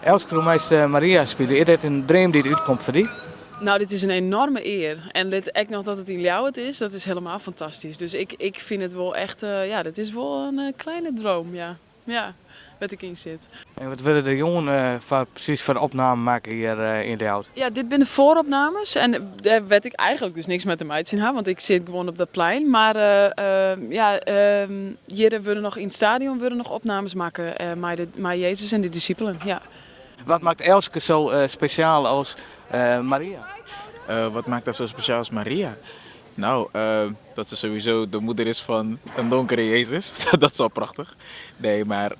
Elske Romeist Maria spelen, is dit een droom die uitkomt voor die? Nou, dit is een enorme eer. En echt nog dat het in Ljouwert is, dat is helemaal fantastisch. Dus ik vind het wel echt, dit is wel een kleine droom, ja. Ja, wat ik in zit. En wat willen de jongen precies voor de opname maken hier in de hout? Ja, dit zijn de vooropnames. En daar weet ik eigenlijk dus niks met hem uit zien, want ik zit gewoon op dat plein. Maar hier willen nog in het stadion willen nog opnames maken met Jezus en de discipelen, ja. Wat maakt Elske zo speciaal als Maria? Wat maakt dat zo speciaal als Maria? Nou, dat ze sowieso de moeder is van een donkere Jezus. Dat is al prachtig. Nee, maar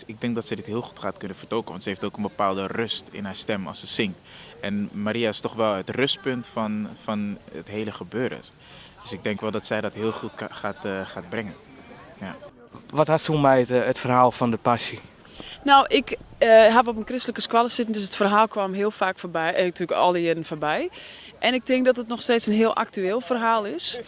ik denk dat ze dit heel goed gaat kunnen vertolken. Want ze heeft ook een bepaalde rust in haar stem als ze zingt. En Maria is toch wel het rustpunt van het hele gebeuren. Dus ik denk wel dat zij dat heel goed gaat brengen. Ja. Wat had toen bij het verhaal van de passie? Nou, ik heb op een christelijke school zitten, dus het verhaal kwam heel vaak voorbij. Natuurlijk alle jaren voorbij. En ik denk dat het nog steeds een heel actueel verhaal is.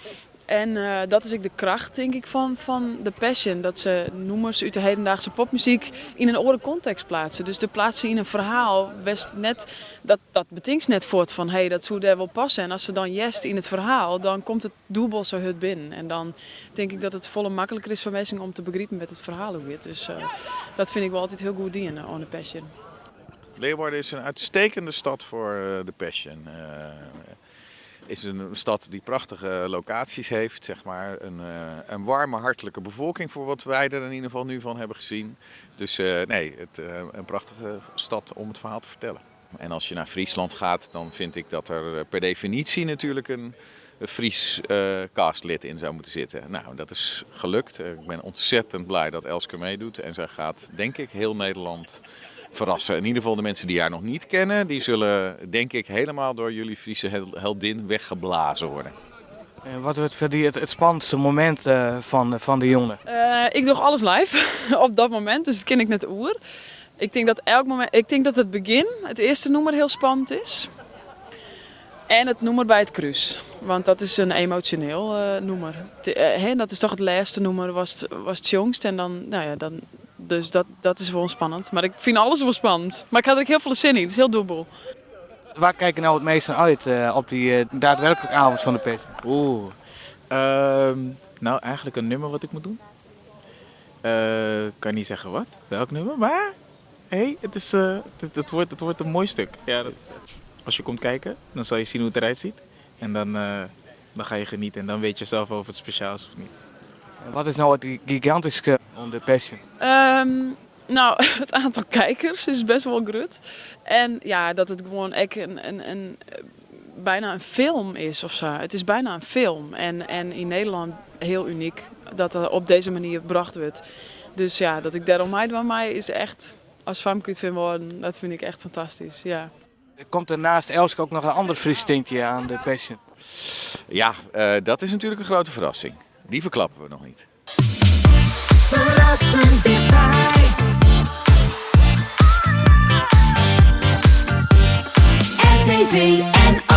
En dat is ook de kracht, denk ik, van de Passion. Dat ze noemers uit de hedendaagse popmuziek in een andere context plaatsen. Dus de plaatsen in een verhaal, dat betinkt net voort van dat zou daar wel passen. En als ze dan jest in het verhaal, dan komt het doelbol zo hut binnen. En dan denk ik dat het volle makkelijker is voor mensen om te begrijpen met het verhaal ook weer. Dus dat vind ik wel altijd heel goed dienen aan de Passion. Leeuwarden is een uitstekende stad voor de Passion. Is een stad die prachtige locaties heeft, zeg maar. Een warme, hartelijke bevolking voor wat wij er in ieder geval nu van hebben gezien. Dus een prachtige stad om het verhaal te vertellen. En als je naar Friesland gaat, dan vind ik dat er per definitie natuurlijk een Fries castlid in zou moeten zitten. Nou, dat is gelukt. Ik ben ontzettend blij dat Elske meedoet. En zij gaat, denk ik, heel Nederland verrassen. In ieder geval de mensen die haar nog niet kennen, die zullen, denk ik, helemaal door jullie Friese heldin weggeblazen worden. En wat wordt voor die het spannendste moment van de jongen? Ik doe alles live op dat moment, dus dat ken ik net oer. Ik denk dat het begin, het eerste nummer, heel spannend is. En het nummer bij het kruis. Want dat is een emotioneel nummer. Dat is toch het laatste nummer, was het jongst. En dan, dus dat is wel spannend. Maar ik vind alles wel spannend. Maar ik had er heel veel zin in. Het is heel dubbel. Waar kijk je nou het meest naar uit op die daadwerkelijke avond van de Passion? Nou, eigenlijk een nummer wat ik moet doen. Kan niet zeggen wat, welk nummer, maar het wordt een mooi stuk. Ja, als je komt kijken, dan zal je zien hoe het eruit ziet. En dan ga je genieten en dan weet je zelf of het speciaal is of niet. Wat is nou het gigantische aan de Passion? Nou, het aantal kijkers is best wel groot. En ja, dat het gewoon echt bijna een film is of zo. Het is bijna een film. En in Nederland heel uniek dat er op deze manier gebracht wordt. Dus ja, dat ik daarom van mij is echt, als famke vind worden, dat vind ik echt fantastisch. Ja. Komt er naast Elske ook nog een ander Fries tintje aan de Passion? Ja, dat is natuurlijk een grote verrassing. Die verklappen we nog niet. Verrassend dichtbij. RTV NL.